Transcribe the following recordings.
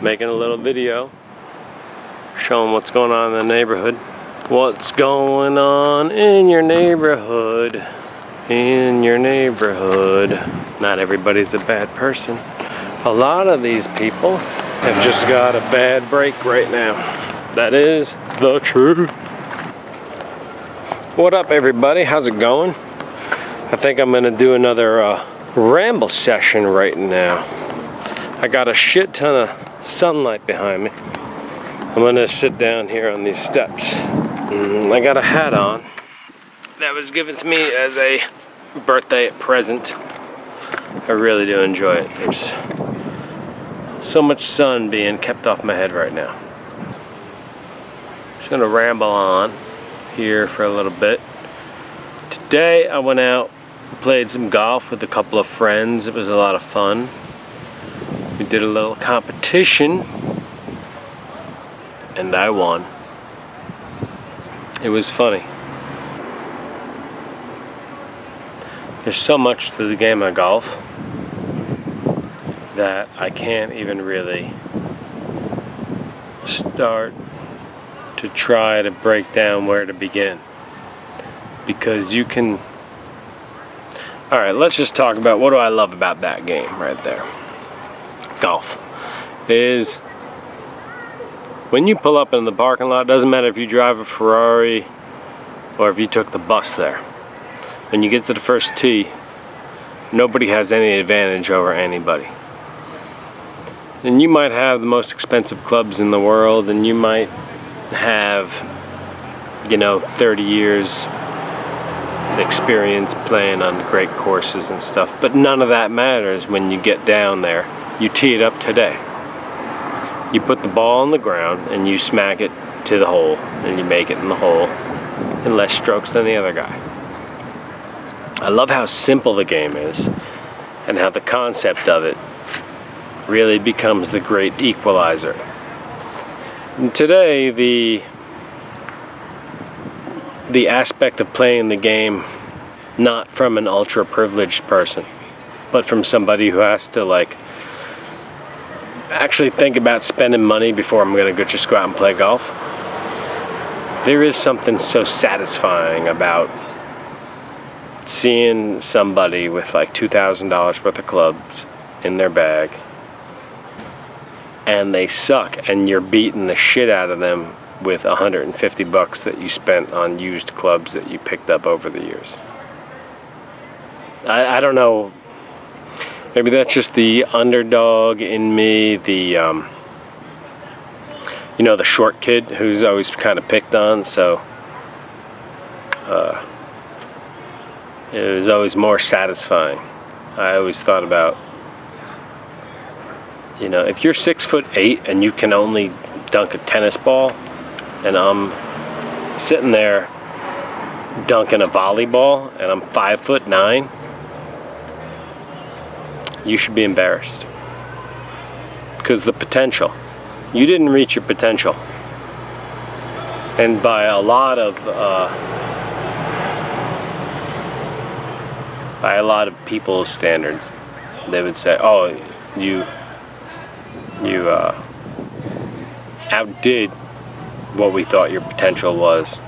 making a little video showing what's going on in the neighborhood. What's going on in your neighborhood? In your neighborhood. Not everybody's a bad person. A lot of these people have just got a bad break right now. That is the truth. What up, everybody? How's it going? I think I'm gonna do another ramble session right now. I got a shit ton of sunlight behind me. I'm gonna sit down here on these steps. I got a hat on that was given to me as a birthday present. I really do enjoy it. There's so much sun being kept off my head right now. Just gonna ramble on here for a little bit. Today I went out, played some golf with a couple of friends. It was a lot of fun. We did a little competition and I won. It was funny. There's so much to the game of golf that I can't even really start to try to break down where to begin, because you can. Alright, let's just talk about what do I love about that game right there. Golf is when you pull up in the parking lot, doesn't matter if you drive a Ferrari or if you took the bus there. When you get to the first tee, nobody has any advantage over anybody. And you might have the most expensive clubs in the world, and you might have, 30 years experience playing on great courses and stuff, but none of that matters when you get down there. You tee it up today. You put the ball on the ground and you smack it to the hole, and you make it in the hole in less strokes than the other guy. I love how simple the game is and how the concept of it really becomes the great equalizer. And today, the aspect of playing the game not from an ultra privileged person, but from somebody who has to actually think about spending money before I'm gonna just go out and play golf. There is something so satisfying about seeing somebody with $2,000 worth of clubs in their bag and they suck, and you're beating the shit out of them with $150 that you spent on used clubs that you picked up over the years. I don't know. Maybe that's just the underdog in me, the short kid who's always kind of picked on, so it was always more satisfying. I always thought about, if you're 6'8" and you can only dunk a tennis ball, and I'm sitting there dunking a volleyball and I'm 5'9", you should be embarrassed. Because the potential, you didn't reach your potential. And by a lot of people's standards, they would say, "Oh, you outdid what we thought your potential was."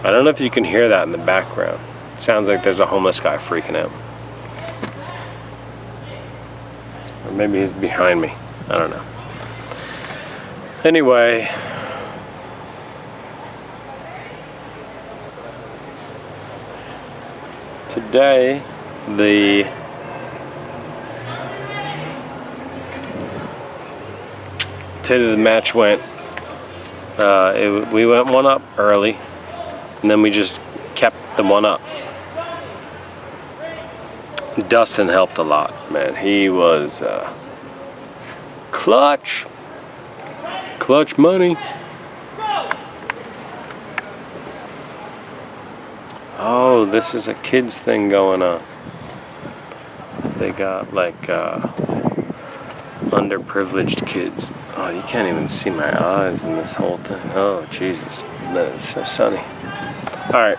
I don't know if you can hear that in the background. It sounds like there's a homeless guy freaking out. Or maybe he's behind me. I don't know. Anyway, today the match went. We went one up early, and then we just kept the one up. Dustin helped a lot, man. He was clutch money. Oh, this is a kids thing going on. They got underprivileged kids. Oh, you can't even see my eyes in this whole thing. Oh, Jesus. That is so sunny. Alright.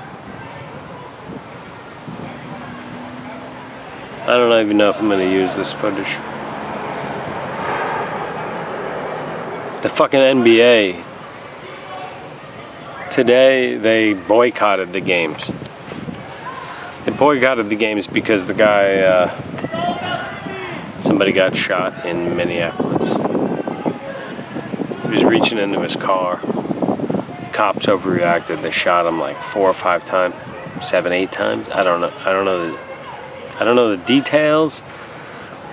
I don't even know if I'm going to use this footage. The fucking NBA. Today, they boycotted the games. They boycotted the games because the guy, somebody got shot in Minneapolis. He was reaching into his car. The cops overreacted. They shot him like 4 or 5 times, 7, 8 times. I don't know the details.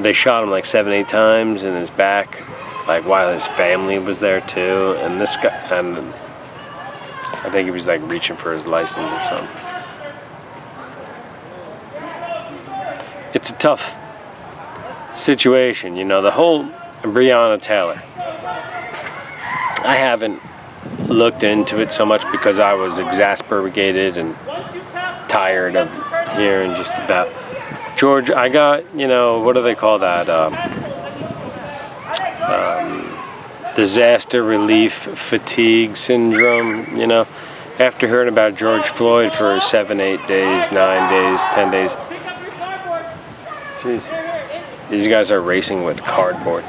They shot him like 7, 8 times in his back, like while his family was there too. And this guy, and I think he was like reaching for his license or something. It's a tough situation, you know, the whole Breonna Taylor. I haven't looked into it so much because I was exasperated and tired of hearing just about George. I got, you know, what do they call that? Disaster relief fatigue syndrome, you know. After hearing about George Floyd for 7, 8 days, 9 days, 10 days. Jeez. These guys are racing with cardboard.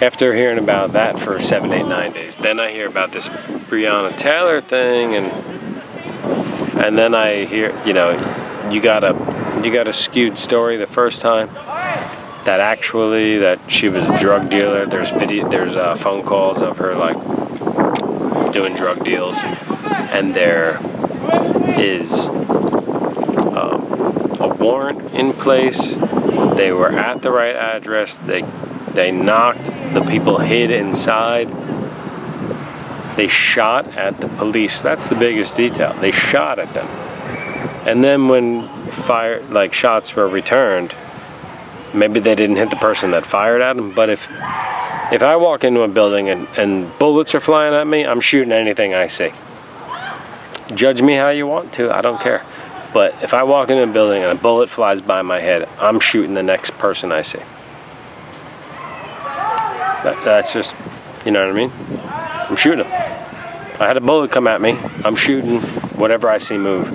After hearing about that for 7, 8, 9 days, then I hear about this Breonna Taylor thing, and then I hear, you know, you got a skewed story the first time that actually that she was a drug dealer. There's phone calls of her like doing drug deals, and there is a warrant in place. They were at the right address. They knocked. The people hid inside. They shot at the police. That's the biggest detail. They shot at them. And then when shots were returned, maybe they didn't hit the person that fired at them. But if I walk into a building and bullets are flying at me, I'm shooting anything I see. Judge me how you want to. I don't care. But if I walk into a building and a bullet flies by my head, I'm shooting the next person I see. That's just, you know what I mean? I'm shooting them. I had a bullet come at me. I'm shooting whatever I see move.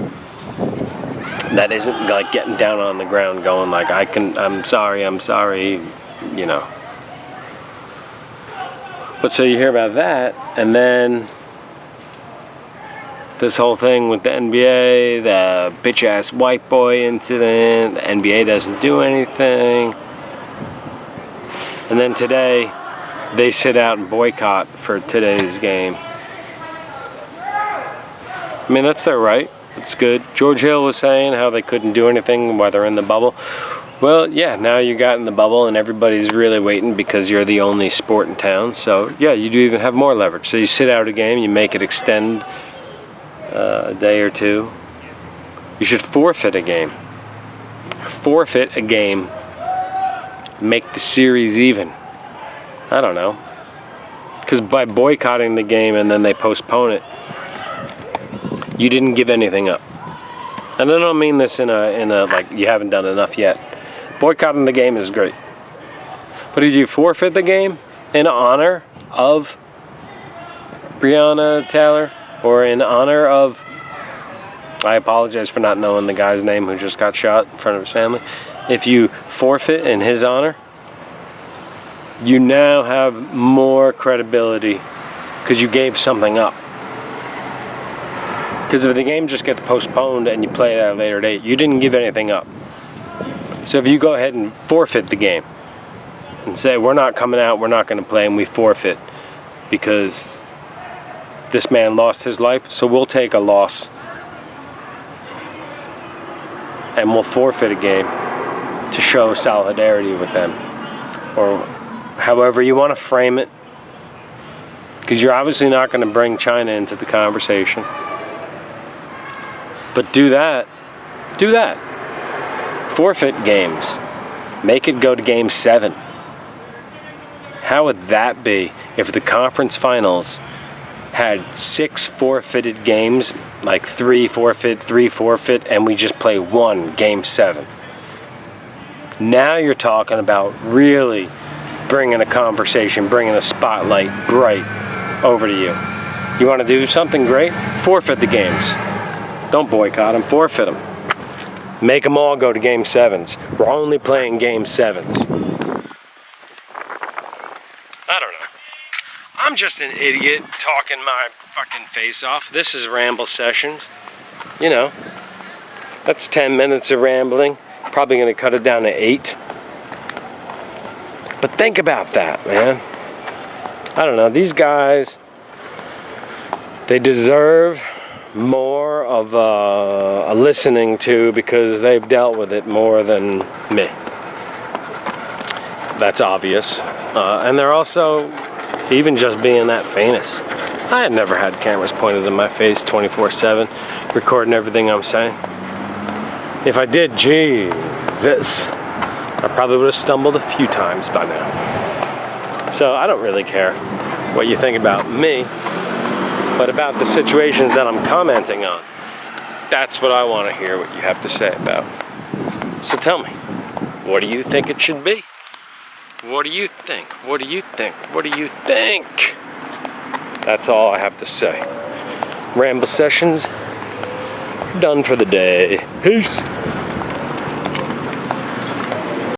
That isn't like getting down on the ground going like, I'm sorry, you know. But so you hear about that, and then this whole thing with the NBA, the bitch-ass white boy incident, the NBA doesn't do anything. And then today, they sit out and boycott for today's game. I mean, that's their right. It's good. George Hill was saying how they couldn't do anything while they're in the bubble. Well, yeah, now you got in the bubble and everybody's really waiting because you're the only sport in town. So, yeah, you do even have more leverage. So you sit out a game, you make it extend a day or two. You should forfeit a game. Forfeit a game. Make the series even. I don't know. Because by boycotting the game and then they postpone it, you didn't give anything up. And I don't mean this in a like you haven't done enough yet. Boycotting the game is great. But did you forfeit the game in honor of Breonna Taylor? Or in honor of, I apologize for not knowing the guy's name who just got shot in front of his family. If you forfeit in his honor, you now have more credibility because you gave something up. Because if the game just gets postponed and you play it at a later date, you didn't give anything up. So if you go ahead and forfeit the game and say, we're not coming out, we're not going to play, and we forfeit because this man lost his life, so we'll take a loss and we'll forfeit a game to show solidarity with them, or however you want to frame it, because you're obviously not going to bring China into the conversation. But do that. Forfeit games. Make it go to game 7. How would that be if the conference finals had 6 forfeited games, like 3 forfeit, and we just play 1 game 7? Now you're talking about really bringing a conversation, bringing a spotlight bright over to you. You want to do something great? Forfeit the games. Don't boycott them, forfeit them. Make them all go to game 7s. We're only playing game 7s. I don't know. I'm just an idiot talking my fucking face off. This is Ramble Sessions. You know, that's 10 minutes of rambling. Probably gonna cut it down to 8. But think about that, man. I don't know, these guys, they deserve more of a listening to because they've dealt with it more than me. That's obvious. And they're also, even just being that famous. I had never had cameras pointed in my face 24/7, recording everything I'm saying. If I did, Jesus, I probably would have stumbled a few times by now. So I don't really care what you think about me, but about the situations that I'm commenting on. That's what I want to hear what you have to say about. So tell me, what do you think it should be? What do you think? What do you think? What do you think? That's all I have to say. Ramble Sessions, done for the day. Peace.